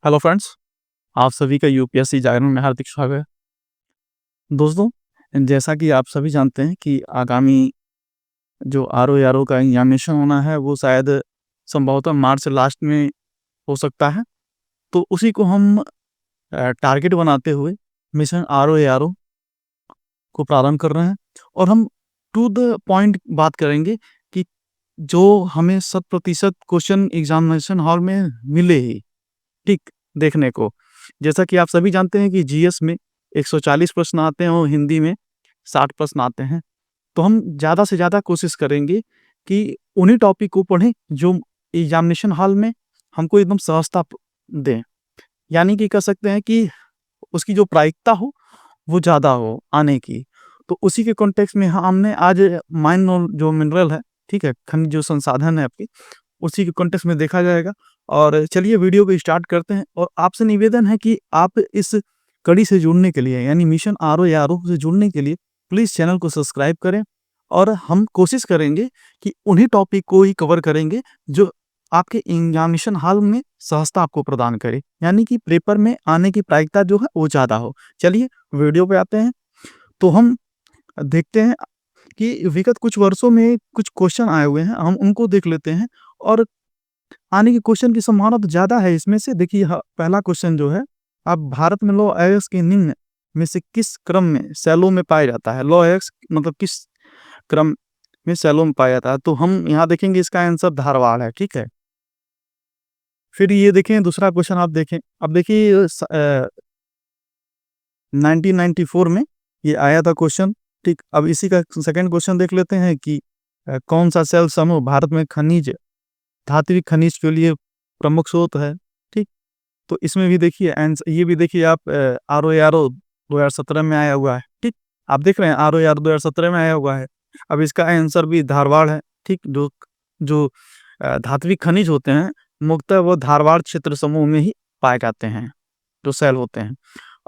Hello friends, आप सभी का यूपीएससी जागरण में हार्दिक स्वागत है। दोस्तों, जैसा कि आप सभी जानते हैं कि आगामी जो आरओ का एग्जामिनेशन होना है वो शायद संभवतः मार्च लास्ट में हो सकता है। तो उसी को हम टारगेट बनाते हुए मिशन आरओ को प्रारंभ कर रहे हैं और हम टू द पॉइंट बात करेंगे कि जो हमें 100% क्वेश्चन एग्जामिनेशन हॉल में मिले ही, ठीक, देखने को। जैसा कि आप सभी जानते हैं कि जीएस में 140 प्रश्न आते हैं और हिंदी में 60 प्रश्न आते हैं। तो हम ज़्यादा से ज़्यादा कोशिश करेंगे कि उन्हीं टॉपिक को पढ़ें जो एग्जामिनेशन हॉल में हमको एकदम सहजता दें। यानी कि कह सकते हैं कि उसकी जो प्रायिकता हो वो ज़्यादा हो आने की। तो उसी के कॉन्टेक्स्ट में हमने आज माइन और जो मिनरल है, ठीक है, खनिज जो संसाधन है आपकी, उसी के कॉन्टेक्स्ट में देखा जाएगा। और चलिए वीडियो को स्टार्ट करते हैं और आपसे निवेदन है कि आप इस कड़ी से जुड़ने के लिए यानी मिशन आरओ से जुड़ने के लिए प्लीज़ चैनल को सब्सक्राइब करें। और हम कोशिश करेंगे कि उन्हीं टॉपिक को ही कवर करेंगे जो आपके एग्जामिनेशन हॉल में सहजता आपको प्रदान करे, यानी कि पेपर में आने की प्रायिकता जो है वो ज़्यादा हो। चलिए वीडियो पे आते हैं। तो हम देखते हैं कि विगत कुछ वर्षों में कुछ क्वेश्चन आए हुए हैं, हम उनको देख लेते हैं। और आने के क्वेश्चन की संभावना तो ज़्यादा है इसमें से। देखिए पहला क्वेश्चन जो है, अब भारत में लौह अयस्क के निम्न में से किस क्रम में सैलों में पाया जाता है? लौह अयस्क मतलब किस क्रम में सैलों में पाया जाता है? तो हम यहाँ देखेंगे इसका आंसर धारवाड़ है, ठीक है। फिर ये देखें दूसरा क्वेश्चन, आप देखें, अब देखिए 1994 में ये आया था क्वेश्चन, ठीक। अब इसी का सेकंड क्वेश्चन देख लेते हैं कि कौन सा सेल समूह भारत में धात्विक खनिज के लिए प्रमुख स्रोत है, ठीक। तो इसमें भी देखिए आंसर, ये भी देखिए आप आरओ 2017 में आया हुआ है, ठीक। आप देख रहे हैं आरओ 2017 में आया हुआ है। अब इसका आंसर भी धारवाड़ है, ठीक। जो जो धात्विक खनिज होते हैं मुख्यतः वो धारवाड़ क्षेत्र समूह में ही पाए जाते हैं, जो सेल होते हैं।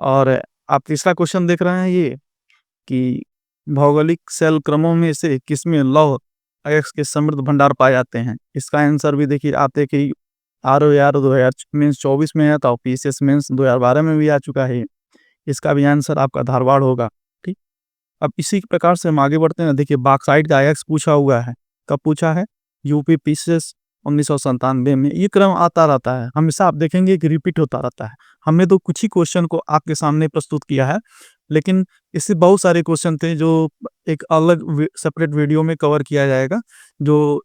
और आप तीसरा क्वेश्चन देख रहे हैं ये कि भौगोलिक सेल क्रमों में से किसमें लौह अयस्क के समृद्ध भंडार पाए जाते हैं? इसका आंसर भी देखिए आप देखिए आरओ 2024 में है, तो पीसीएस मेंस 2012 में भी आ चुका है। इसका भी आंसर आपका धारवाड़ होगा, ठीक। अब इसी प्रकार से हम आगे बढ़ते हैं। देखिए बॉक्साइट का अयस्क पूछा हुआ है, कब पूछा है? यूपी पीसीएस 1997 में। ये क्रम आता रहता है हमेशा, आप देखेंगे कि रिपीट होता रहता है। हमने तो कुछ ही क्वेश्चन को आपके सामने प्रस्तुत किया है, लेकिन इससे बहुत सारे क्वेश्चन थे जो एक अलग सेपरेट वीडियो में कवर किया जाएगा, जो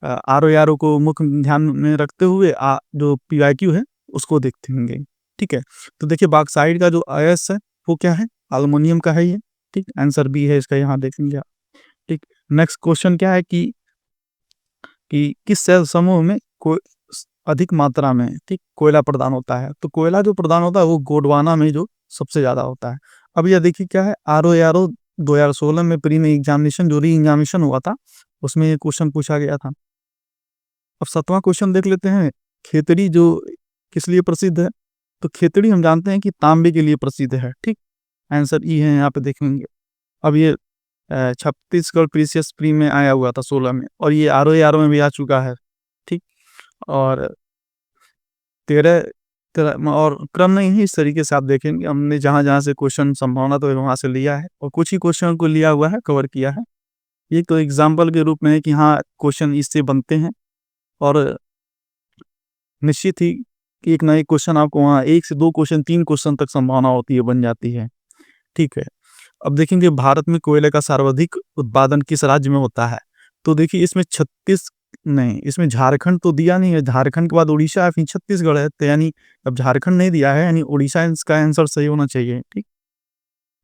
आरओ को मुख्य ध्यान में रखते हुए जो पीआईक्यू है उसको देखते होंगे, ठीक है। तो देखिए बॉक्साइट का जो अयस्क है वो क्या है? एल्युमिनियम का है ये, ठीक। आंसर बी है इसका, यहाँ देखेंगे आप, ठीक। नेक्स्ट क्वेश्चन क्या है कि किस सेल समूह में अधिक मात्रा में, ठीक, कोयला प्रदान होता है? तो कोयला जो प्रदान होता है वो गोंडवाना में जो सबसे ज्यादा होता है। अब यह देखिए क्या है, आरओ 2016 में प्री में एग्जामिनेशन जो री एग्जामिनेशन हुआ था उसमें ये क्वेश्चन पूछा गया था। अब 7वां क्वेश्चन देख लेते हैं। खेतड़ी जो किस लिए प्रसिद्ध है? तो खेतड़ी हम जानते हैं कि तांबे के लिए प्रसिद्ध है, ठीक। आंसर ई है, यहाँ पे देखेंगे। अब ये छत्तीसगढ़ प्रीसियस प्री में आया हुआ था 16 में, और ये आरओ में भी आ चुका है, ठीक। और 13 13 और क्रम नहीं है, इस तरीके से आप देखेंगे हमने जहाँ जहाँ से क्वेश्चन संभावना तो वहां से लिया है और कुछ ही क्वेश्चन को लिया हुआ है, कवर किया है। ये तो एग्जाम्पल के रूप में है कि हाँ क्वेश्चन इससे बनते हैं, और निश्चित ही कि एक ना एक क्वेश्चन आपको वहाँ 1 से 2 क्वेश्चन 3 क्वेश्चन तक संभावना होती है, बन जाती है, ठीक है। अब देखेंगे भारत में कोयले का सर्वाधिक उत्पादन किस राज्य में होता है? तो देखिए इसमें छत्तीस नहीं, इसमें झारखंड तो दिया नहीं है। झारखंड के बाद उड़ीसा है, फिर छत्तीसगढ़ है, तो यानी अब झारखंड नहीं दिया है, यानी उड़ीसा इसका आंसर सही होना चाहिए, ठीक।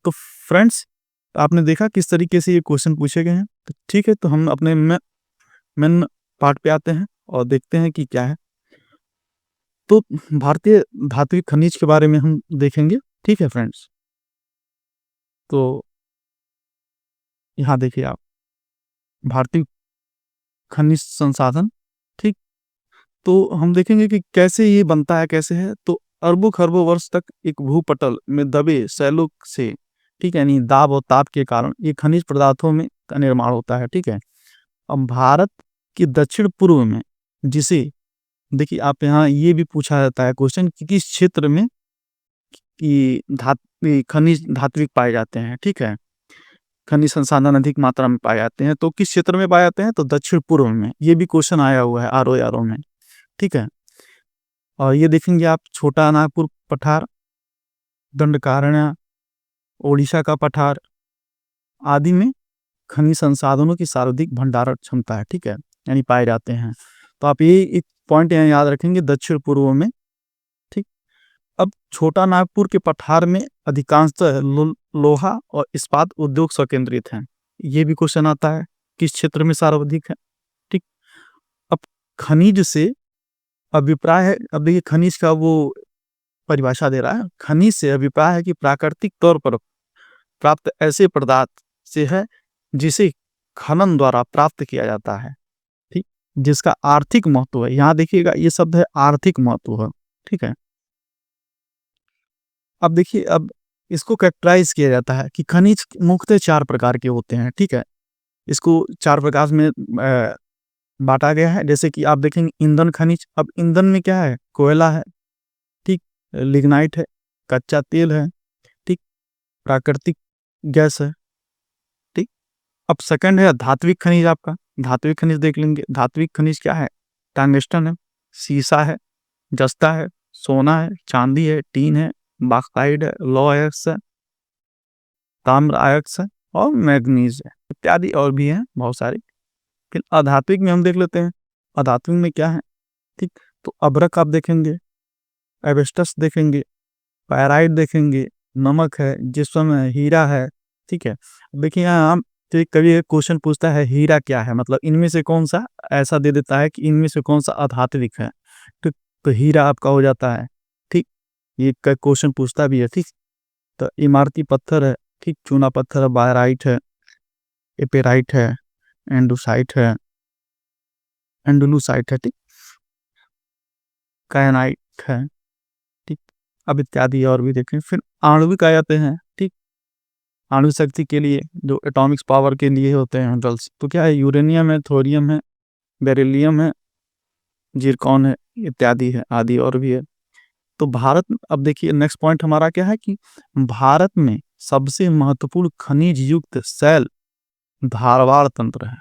तो फ्रेंड्स, आपने देखा किस तरीके से ये क्वेश्चन पूछे गए हैं, तो ठीक है। तो हम अपने मेन पार्ट पे आते हैं और देखते हैं कि क्या है। तो भारतीय धात्विक खनिज के बारे में हम देखेंगे, ठीक है फ्रेंड्स। तो यहाँ देखिए आप, भारतीय खनिज संसाधन, ठीक। तो हम देखेंगे कि कैसे ये बनता है, कैसे है। तो अरबों खरबों वर्ष तक एक भूपटल में दबे शैलों से, ठीक है, यानी दाब और ताप के कारण ये खनिज पदार्थों में का निर्माण होता है, ठीक है। अब भारत के दक्षिण पूर्व में जिसे देखिए आप यहाँ ये भी पूछा जाता है क्वेश्चन कि किस क्षेत्र में खनिज धात्विक पाए जाते हैं, ठीक है। खनिज संसाधन अधिक मात्रा में पाए जाते हैं, तो किस क्षेत्र में पाए जाते हैं, तो दक्षिण पूर्व में। ये भी क्वेश्चन आया हुआ है आरओ में, ठीक है। और ये देखेंगे आप, छोटा नागपुर पठार, दंडकारण्य, ओडिशा का पठार आदि में खनिज संसाधनों की सर्वाधिक भंडारण क्षमता है, ठीक है, यानी पाए जाते हैं। तो आप ये एक पॉइंट यहाँ याद रखेंगे, दक्षिण पूर्व में, ठीक। अब छोटा नागपुर के पठार में अधिकांशतः लोहा और इस्पात उद्योग संकेंद्रित हैं। ये भी क्वेश्चन आता है, किस क्षेत्र में सर्वाधिक है, ठीक। अब खनिज से अभिप्राय है, अब देखिए खनिज का वो परिभाषा दे रहा है, खनिज से अभिप्राय है कि प्राकृतिक तौर पर प्राप्त ऐसे पदार्थ से है जिसे खनन द्वारा प्राप्त किया जाता है, ठीक, जिसका आर्थिक महत्व है। यहाँ देखिएगा ये शब्द है आर्थिक महत्व है, ठीक है। अब देखिए, अब इसको कैरेक्टराइज किया जाता है कि खनिज मुख्यतः 4 प्रकार के होते हैं, ठीक है। इसको 4 प्रकार में बांटा गया है। जैसे कि आप देखेंगे ईंधन खनिज, अब ईंधन में क्या है, कोयला है, ठीक, लिग्नाइट है, कच्चा तेल है, ठीक, प्राकृतिक गैस है, ठीक। अब सेकंड है धात्विक खनिज। आपका धात्विक खनिज देख लेंगे, धात्विक खनिज क्या है, टंगस्टन है, सीसा है, जस्ता है, सोना है, चांदी है, टीन है, बॉक्साइट है, लौह अयस्क है, ताम्र अयस्क है और मैग्नीज है, इत्यादि और भी हैं बहुत सारे। फिर अधात्विक में हम देख लेते हैं, अधात्विक में क्या है, ठीक, तो अभ्रक आप देखेंगे, एवेस्टस देखेंगे, पैराइट देखेंगे, नमक है, जिप्सम है, हीरा है, ठीक है। देखिए यहाँ हम, तो कभी एक क्वेश्चन पूछता है हीरा क्या है, मतलब इनमें से कौन सा, ऐसा दे देता है कि इनमें से कौन सा अधात्विक है, तो हीरा आपका हो जाता है, ठीक। ये क्वेश्चन पूछता भी है, ठीक। तो इमारती पत्थर है, ठीक, चूना पत्थर है, बायराइट है, एपेराइट है, एंडोसाइट है, एंडोलूसाइट है, ठीक, कायनाइट है, ठीक। अब इत्यादि और भी देखें। फिर आणविक आ जाते हैं, ठीक, आणविक शक्ति के लिए, जो एटॉमिक्स पावर के लिए होते हैं मेटल्स, तो क्या है, यूरेनियम है, थोरियम है, बेरिलियम है, जिरकॉन है, इत्यादि है, आदि और भी है। तो भारत, अब देखिए नेक्स्ट पॉइंट हमारा क्या है कि भारत में सबसे महत्वपूर्ण खनिज युक्त शैल धारवाड़ तंत्र है।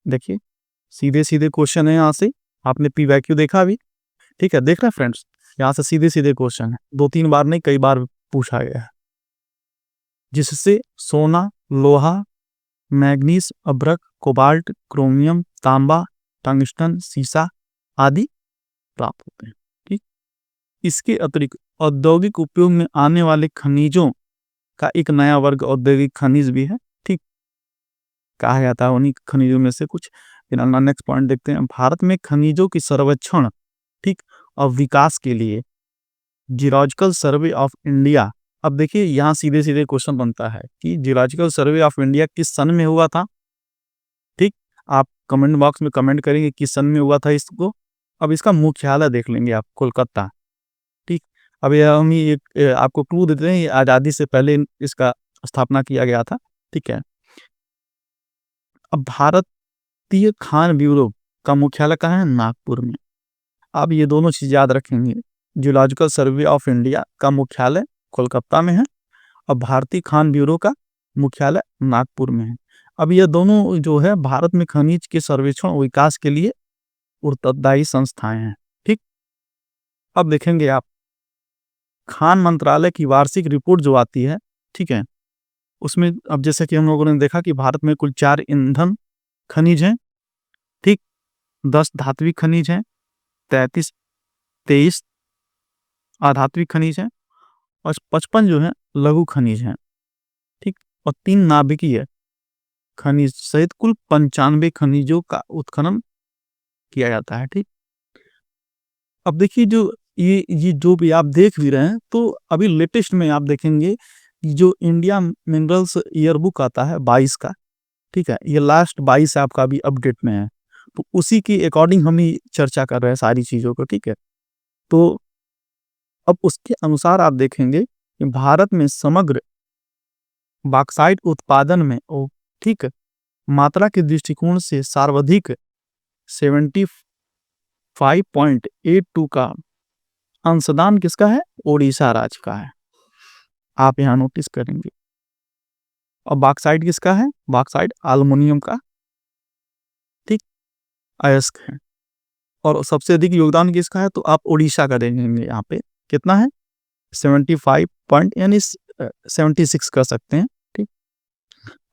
देखिए सीधे सीधे क्वेश्चन है, यहाँ से आपने पीवाईक्यू देखा भी, ठीक है, देख रहे हैं फ्रेंड्स, यहाँ से सीधे सीधे क्वेश्चन है, 2-3 बार नहीं, कई बार पूछा गया है। जिससे सोना, लोहा, मैग्नीज, अभ्रक, कोबाल्ट, क्रोमियम, तांबा, टंगस्टन, सीसा आदि प्राप्त होते हैं, ठीक। इसके अतिरिक्त औद्योगिक उपयोग में आने वाले खनिजों का एक नया वर्ग औद्योगिक खनिज भी है, ठीक, कहा जाता है उन्हीं खनिजों में से कुछ। नेक्स्ट पॉइंट देखते हैं, भारत में खनिजों की सर्वेक्षण, ठीक, और विकास के लिए जियोलॉजिकल सर्वे ऑफ इंडिया। अब देखिए यहाँ सीधे सीधे क्वेश्चन बनता है कि जियोलॉजिकल सर्वे ऑफ इंडिया किस सन में हुआ था, ठीक। आप कमेंट बॉक्स में कमेंट करेंगे किस सन में हुआ था इसको। अब इसका मुख्यालय देख लेंगे आप, कोलकाता, ठीक। अब यह हम ये आपको क्लू देते हैं, आज़ादी से पहले इसका स्थापना किया गया था, ठीक है। अब भारतीय खान ब्यूरो का मुख्यालय कहाँ है, नागपुर में। आप ये दोनों चीज याद रखेंगे, जियोलॉजिकल सर्वे ऑफ इंडिया का मुख्यालय कोलकाता में है और भारतीय खान ब्यूरो का मुख्यालय नागपुर में है। अब ये दोनों जो है भारत में खनिज के सर्वेक्षण और विकास के लिए उत्तरदायी संस्थाएं हैं, ठीक। अब देखेंगे आप, खान मंत्रालय की वार्षिक रिपोर्ट जो आती है, ठीक है, उसमें अब जैसे कि हम लोगों ने देखा कि भारत में कुल 4 ईंधन खनिज हैं, ठीक, 10 धात्विक खनिज हैं, 23 अधात्विक खनिज हैं और 55 जो है लघु खनिज हैं, ठीक, और 3 नाभिकीय खनिज सहित कुल 95 खनिजों का उत्खनन किया जाता है, ठीक। अब देखिए जो ये जो भी आप देख भी रहे हैं, तो अभी लेटेस्ट में आप देखेंगे जो इंडिया मिनरल्स ईयर बुक आता है 22 का, ठीक है, ये लास्ट 22 आपका अभी अपडेट में है, तो उसी के अकॉर्डिंग हम ही चर्चा कर रहे हैं सारी चीजों को, ठीक है। तो अब उसके अनुसार आप देखेंगे कि भारत में समग्र बॉक्साइट उत्पादन में, ओ ठीक, मात्रा के दृष्टिकोण से सर्वाधिक 70 5.82 का अंशदान किसका है? ओडिशा राज्य का है, आप यहाँ नोटिस करेंगे। और बॉक्साइट किसका है? बॉक्साइट एल्युमिनियम का, ठीक, अयस्क है। और सबसे अधिक योगदान किसका है? तो आप ओडिशा का देखेंगे यहाँ पे कितना है? 75 पॉइंट, यानी 76 कर सकते हैं, ठीक।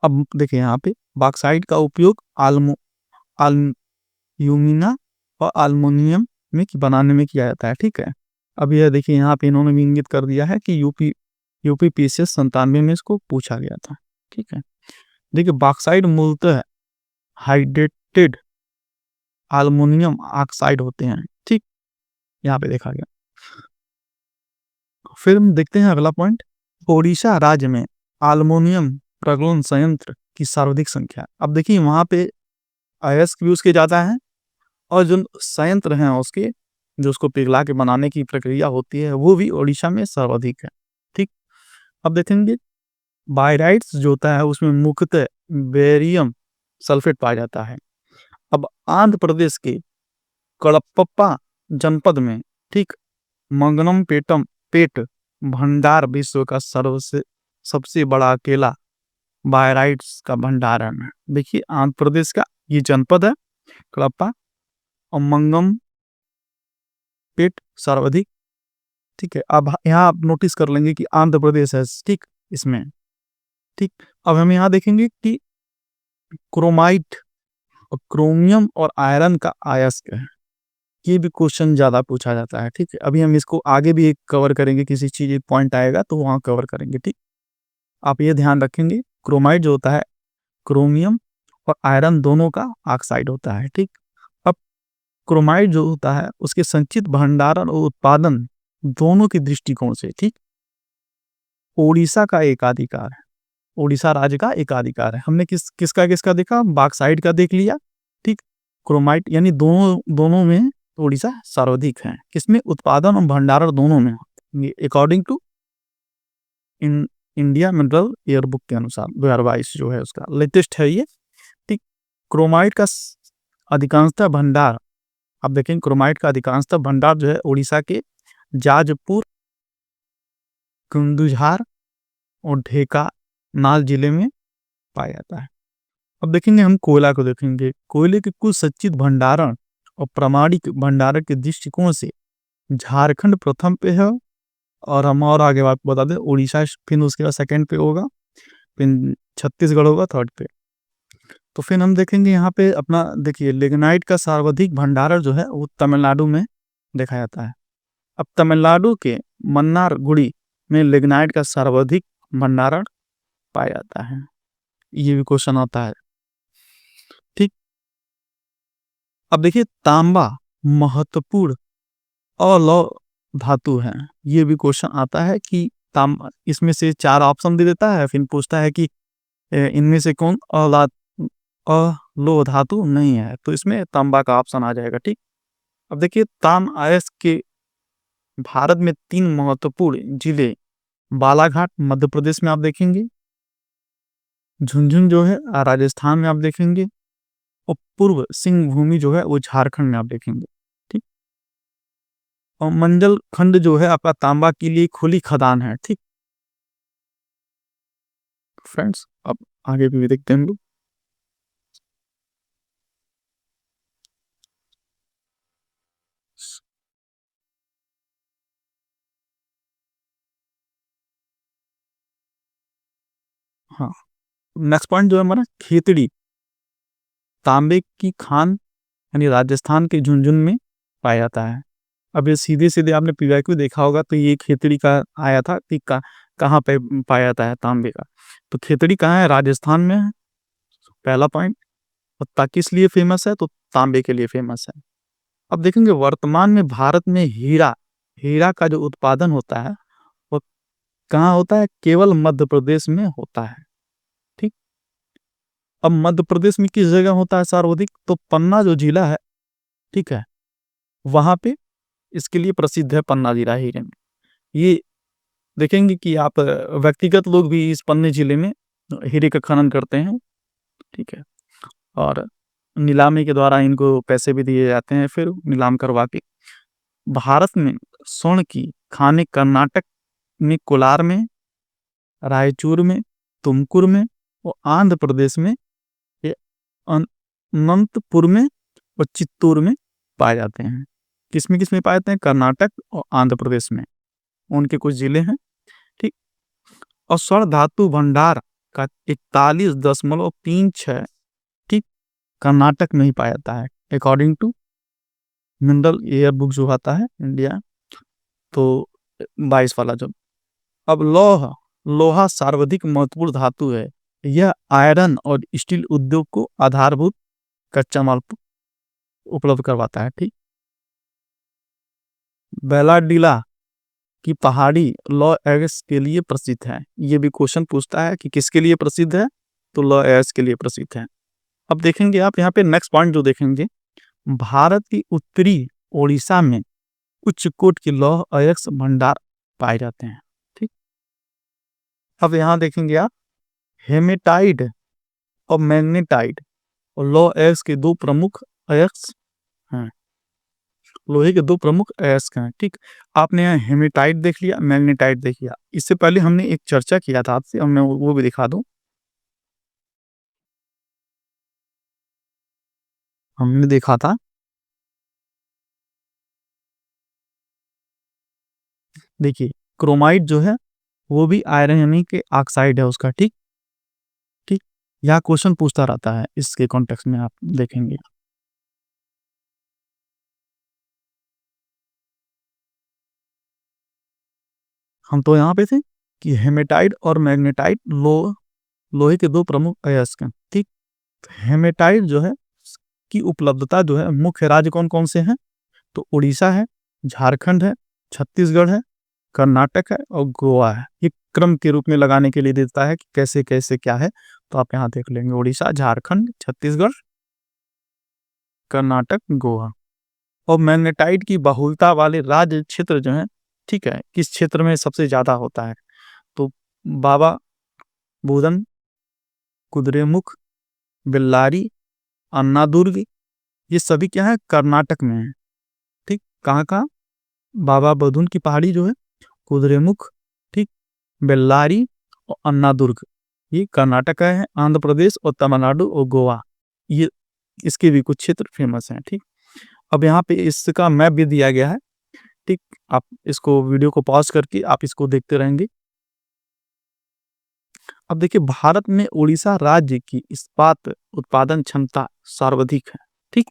अब देखिए यहाँ पे बॉक्साइट का उपयोग एल्यूमिना और एल्युमिनियम में बनाने में किया जाता है, ठीक है। अब यह देखिए यहाँ पे इन्होंने भी इंगित कर दिया है कि यूपीपीसीएस 97 में इसको पूछा गया था, ठीक है। देखिए बॉक्साइट मूलतः हाइड्रेटेड एल्युमिनियम ऑक्साइड होते हैं, ठीक, यहाँ पे देखा गया। फिर हम देखते हैं अगला पॉइंट, ओडिशा राज्य में एल्युमिनियम प्रगलन संयंत्र की सर्वाधिक संख्या। अब देखिए वहां पे अयस्क भी उसके ज्यादा है, और जो संयंत्र हैं उसके, जो उसको पिघला के बनाने की प्रक्रिया होती है, वो भी ओडिशा में सर्वाधिक है, ठीक। अब देखेंगे बायराइट्स जो होता है उसमें मुख्यतः बेरियम सल्फेट पाया जाता है। अब आंध्र प्रदेश के कड़प्पा जनपद में, ठीक, मंगनम पेट भंडार विश्व का सबसे बड़ा अकेला बायराइट्स का भंडारण है। देखिए आंध्र प्रदेश का ये जनपद है कड़प्पा, और मंगम पेट सर्वाधिक, ठीक है। अब यहाँ आप नोटिस कर लेंगे कि आंध्र प्रदेश है, ठीक, इसमें, ठीक। अब हम यहाँ देखेंगे कि क्रोमाइट और क्रोमियम और आयरन का अयस्क है, ये भी क्वेश्चन ज्यादा पूछा जाता है, ठीक है। अभी हम इसको आगे भी कवर करेंगे, किसी चीज पॉइंट आएगा तो वहां कवर करेंगे, ठीक। आप ये ध्यान रखेंगे क्रोमाइट जो होता है क्रोमियम और आयरन दोनों का ऑक्साइड होता है, ठीक। अब क्रोमाइट जो होता है उसके संचित भंडारण और उत्पादन दोनों के दृष्टिकोण से, ठीक, ओडिशा का एकाधिकार है, ओडिशा राज्य का एकाधिकार है। हमने किसका देखा? बॉक्साइट का देख लिया, ठीक। क्रोमाइट यानी दोनों में ओडिशा सर्वाधिक है, किसमें? उत्पादन और भंडारण दोनों में, according to India mineral yearbook के अनुसार 2022 जो है उसका लेटेस्ट है ये, ठीक। क्रोमाइट का अधिकांशतः भंडार, आप देखें क्रोमाइट का अधिकांशतः भंडार जो है उड़ीसा के जाजपुर, कुंदुझार और ढेंकानाल जिले में पाया जाता है। अब देखेंगे हम कोयला को देखेंगे, कोयले के कुल सच्चित भंडारण और प्रामाणिक भंडारण के दृष्टिकोण से झारखंड प्रथम पे है, और हम और आगे बात बता दें, उड़ीसा फिर उसके बाद सेकंड पे होगा, फिर छत्तीसगढ़ होगा थर्ड पे। तो फिर हम देखेंगे यहाँ पे अपना, देखिए लिग्नाइट का सर्वाधिक भंडारण जो है वो तमिलनाडु में देखा जाता है। अब तमिलनाडु के मन्नारगुड़ी में लिग्नाइट का सर्वाधिक भंडारण पाया जाता है, ये भी क्वेश्चन आता है, ठीक। अब देखिए तांबा महत्वपूर्ण अलौह धातु है, ये भी क्वेश्चन आता है कि तांबा, इसमें से 4 ऑप्शन दे देता है, फिर पूछता है कि इनमें से कौन अलौह धातु नहीं है, तो इसमें तांबा का ऑप्शन आ जाएगा, ठीक। अब देखिए ताम अयस्क के भारत में 3 महत्वपूर्ण जिले, बालाघाट मध्य प्रदेश में आप देखेंगे, झुंझुनू जो है राजस्थान में आप देखेंगे, और पूर्व सिंह भूमि जो है वो झारखंड में आप देखेंगे, ठीक। और मंडल खंड जो है आपका तांबा के लिए खुली खदान है, ठीक। फ्रेंड्स अब आगे भी देखते हैं, हाँ, नेक्स्ट पॉइंट जो है हमारा खेतड़ी, तांबे की खान यानी राजस्थान के झुंझुनू में पाया जाता है। अब ये सीधे सीधे आपने पीवाईक्यू देखा होगा तो ये खेतड़ी का आया था कि कहाँ पे पाया जाता है तांबे का, तो खेतड़ी कहाँ है? राजस्थान में है, पहला पॉइंट। और किस लिए फेमस है? तो तांबे के लिए फेमस है। अब देखेंगे वर्तमान में भारत में हीरा हीरा का जो उत्पादन होता है वो कहाँ होता है? केवल मध्य प्रदेश में होता है, ठीक। अब मध्य प्रदेश में किस जगह होता है सर्वाधिक? तो पन्ना जो जिला है, ठीक है, वहां पे इसके लिए प्रसिद्ध है पन्ना जिला हीरे में। ये देखेंगे कि आप व्यक्तिगत लोग भी इस पन्ने जिले में हीरे का खनन करते हैं, ठीक है। और नीलामी के द्वारा इनको पैसे भी दिए जाते हैं, फिर नीलाम करवा के। भारत में स्वर्ण की खानें कर्नाटक में कोलार में, रायचूर में, तुमकुर में और आंध्र प्रदेश में ये अनंतपुर में और चित्तूर में पाए जाते हैं। किसमें पाए जाते हैं? कर्नाटक और आंध्र प्रदेश में, उनके कुछ जिले हैं, ठीक। और स्वर्ण धातु भंडार का 41.36, ठीक, कर्नाटक में ही पाया जाता है, according to mineral year book जो आता है इंडिया, तो 22 वाला जो। अब लोहा सर्वाधिक महत्वपूर्ण धातु है। यह आयरन और स्टील उद्योग को आधारभूत कच्चा माल उपलब्ध करवाता है, ठीक। बेलाडीला की पहाड़ी लॉ एगस के लिए प्रसिद्ध है। ये भी क्वेश्चन पूछता है कि किसके लिए प्रसिद्ध है, तो लॉ एगस के लिए प्रसिद्ध है। अब देखेंगे आप यहाँ पे नेक्स्ट पॉइंट जो देखेंगे, भारत की उत्तरी ओडिशा में उच्च कोट के लौह अयस्क भंडार पाए जाते हैं, ठीक। अब यहाँ देखेंगे आप हेमेटाइट और मैग्नेटाइट और लौह अयस्क के दो प्रमुख अयस्क हैं, लोहे के दो प्रमुख अयस्क हैं, ठीक। आपने यहाँ हेमेटाइट देख लिया, मैग्नेटाइट देख लिया। इससे पहले हमने एक चर्चा किया था आपसे, मैं वो भी दिखा दूं। हमने देखा था, देखिए क्रोमाइट जो है वो भी आयरन यानी कि ऑक्साइड है उसका, ठीक ठीक। यह क्वेश्चन पूछता रहता है, इसके कॉन्टेक्स्ट में आप देखेंगे। हम तो यहाँ पे थे कि हेमेटाइट और मैग्नेटाइट लोहे के दो प्रमुख अयस्क हैं, ठीक। हेमेटाइट जो है की उपलब्धता जो है, मुख्य राज्य कौन कौन से हैं, तो उड़ीसा है, झारखंड है, छत्तीसगढ़ है, कर्नाटक है और गोवा है। ये क्रम के रूप में लगाने के लिए देता है कि कैसे कैसे क्या है, तो आप यहाँ देख लेंगे उड़ीसा, झारखंड, छत्तीसगढ़, कर्नाटक, गोवा। और मैग्नेटाइट की बहुलता वाले राज्य क्षेत्र जो है, ठीक है, किस क्षेत्र में सबसे ज्यादा होता है, तो बाबा बुदन, कुद्रेमुख, बेल्लारी, अन्नादुर्ग, ये सभी क्या है, कर्नाटक में है, ठीक। कहाँ कहाँ? बाबा बदून की पहाड़ी जो है, कुद्रेमुख, ठीक, बेल्लारी और अन्नादुर्ग, ये कर्नाटक का है। आंध्र प्रदेश और तमिलनाडु और गोवा, ये इसके भी कुछ क्षेत्र फेमस हैं, ठीक। अब यहाँ पे इसका मैप भी दिया गया है, ठीक। आप इसको वीडियो को पॉज करके आप इसको देखते रहेंगे। अब देखिए भारत में उड़ीसा राज्य की इस्पात उत्पादन क्षमता सर्वाधिक है, ठीक।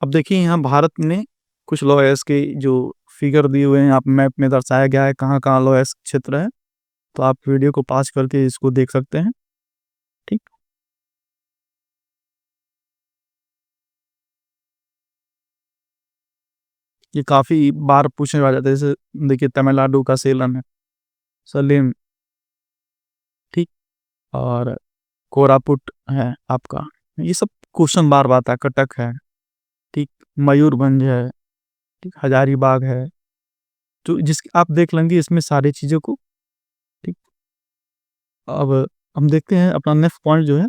अब देखिए यहाँ भारत में कुछ लौह अयस्क के जो फिगर दिए हुए हैं, आप मैप में दर्शाया गया है कहाँ कहाँ लौह अयस्क क्षेत्र है, तो आप वीडियो को पॉज करके इसको देख सकते हैं, ठीक। ये काफी बार पूछने वाला जाता है, जैसे देखिए तमिलनाडु का सेलम है, सलेम, ठीक, और कोरापुट है आपका, ये सब क्वेश्चन बार बार आता है, कटक है, ठीक, मयूरभंज है, ठीक, हजारीबाग है, तो जिसकी आप देख लेंगे इसमें सारी चीजों को, ठीक। अब हम देखते हैं अपना नेक्स्ट पॉइंट जो है,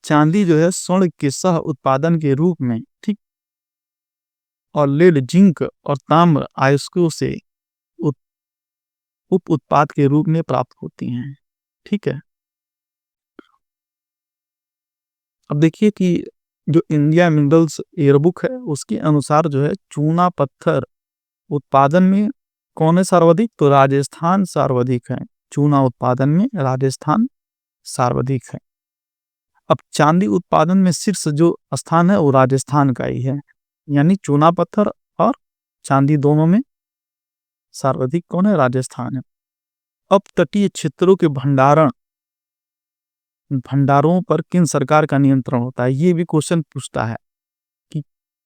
चांदी जो है स्वर्ण के सह उत्पादन के रूप में, ठीक, और लेड, जिंक और ताम्र अयस्कों से उप उप उत्पाद के रूप में प्राप्त होती हैं, ठीक है। अब देखिए कि जो इंडिया मिनरल्स एयरबुक है उसके अनुसार जो है चूना पत्थर उत्पादन में कौन है सर्वाधिक, तो राजस्थान सर्वाधिक है। चूना उत्पादन में राजस्थान सर्वाधिक है। अब चांदी उत्पादन में शीर्ष जो स्थान है वो राजस्थान का ही है, यानी चूना पत्थर और चांदी दोनों में सर्वाधिक कौन है, राजस्थान है। अब तटीय क्षेत्रों के भंडारों पर किन सरकार का नियंत्रण होता है, ये भी क्वेश्चन पूछता है कि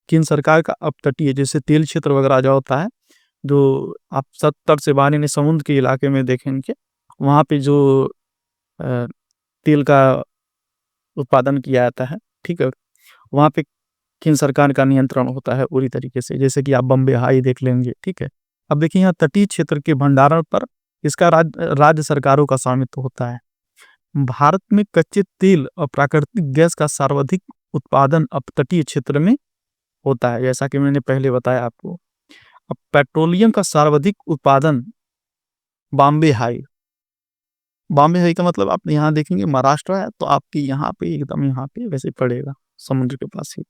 किन सरकार का। अब तटीय जैसे तेल क्षेत्र वगैरह जो होता है, जो आप 70 से 92 समुद्र के इलाके में देखेंगे, वहाँ पे जो तेल का उत्पादन किया जाता है, ठीक है, वहाँ पे किन सरकार का नियंत्रण होता है पूरी तरीके से, जैसे कि आप बम्बे हाई देख लेंगे, ठीक है। अब देखिए यहाँ तटीय क्षेत्र के भंडारण पर इसका राज्य सरकारों का स्वामित्व होता है। भारत में कच्चे तेल और प्राकृतिक गैस का सर्वाधिक उत्पादन अपतटीय क्षेत्र में होता है, जैसा कि मैंने पहले बताया आपको। अब पेट्रोलियम का सर्वाधिक उत्पादन बॉम्बे हाई। बॉम्बे हाई का मतलब आप यहाँ देखेंगे महाराष्ट्र है, तो आपकी यहाँ पे एकदम यहाँ पे वैसे पड़ेगा, समुद्र के पास ही।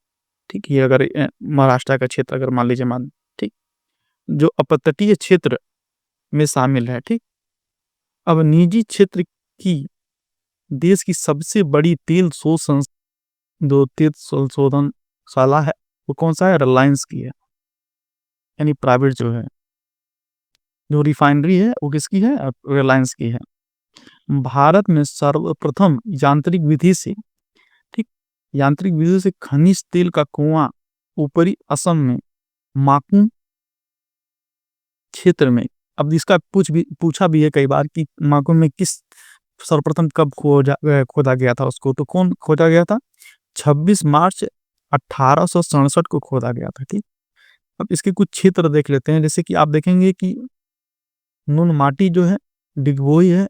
ठीक, ये अगर महाराष्ट्र का क्षेत्र अगर मान लीजिए ठीक, जो अपतटीय क्षेत्र में शामिल है। ठीक, अब निजी क्षेत्र की देश की सबसे बड़ी तेल संशोधनशाला है, वो कौन सा है? रिलायंस की है, यानी प्राइवेट जो है, जो रिफाइनरी है वो किसकी है? रिलायंस की है। भारत में सर्वप्रथम यांत्रिक विधि से, ठीक, यांत्रिक विधि से खनिज तेल का कुआं ऊपरी असम में माकू क्षेत्र में। अब इसका पूछा भी है कई बार कि माकू में किस सर्वप्रथम कब खोदा गया था उसको, तो कौन खोदा गया था? 26 मार्च 1867 को खोदा गया था। ठीक, अब इसके कुछ क्षेत्र देख लेते हैं, जैसे कि आप देखेंगे कि नुनमाटी जो है, डिगबोई है,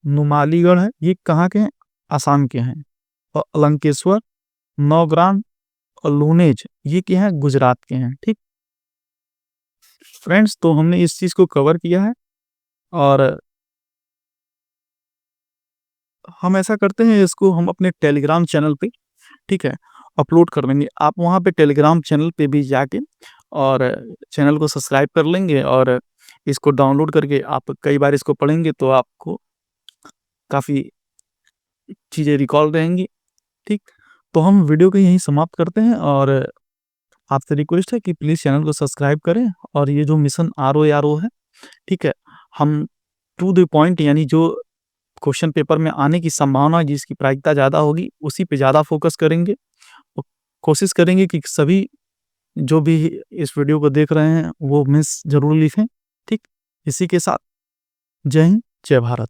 नुमालीगढ़ है, ये कहाँ के हैं? आसाम के हैं। और अलंकेश्वर, नौग्राम और लूनेज ये क्या है? गुजरात के हैं। ठीक फ्रेंड्स, तो हमने इस चीज को कवर किया है, और हम ऐसा करते हैं, इसको हम अपने टेलीग्राम चैनल पे, ठीक है, अपलोड कर देंगे। आप वहाँ पे टेलीग्राम चैनल पे भी जाके और चैनल को सब्सक्राइब कर लेंगे, और इसको डाउनलोड करके आप कई बार इसको पढ़ेंगे तो आपको काफ़ी चीज़ें रिकॉल रहेंगी। ठीक, तो हम वीडियो को यहीं समाप्त करते हैं, और आपसे रिक्वेस्ट है कि प्लीज़ चैनल को सब्सक्राइब करें। और ये जो मिशन RO है, ठीक है, हम टू द पॉइंट, यानी जो क्वेश्चन पेपर में आने की संभावना जिसकी प्रायिकता ज़्यादा होगी उसी पे ज़्यादा फोकस करेंगे। कोशिश करेंगे कि सभी जो भी इस वीडियो को देख रहे हैं वो मिस जरूर लिखें। ठीक, इसी के साथ जय हिंद, जय भारत।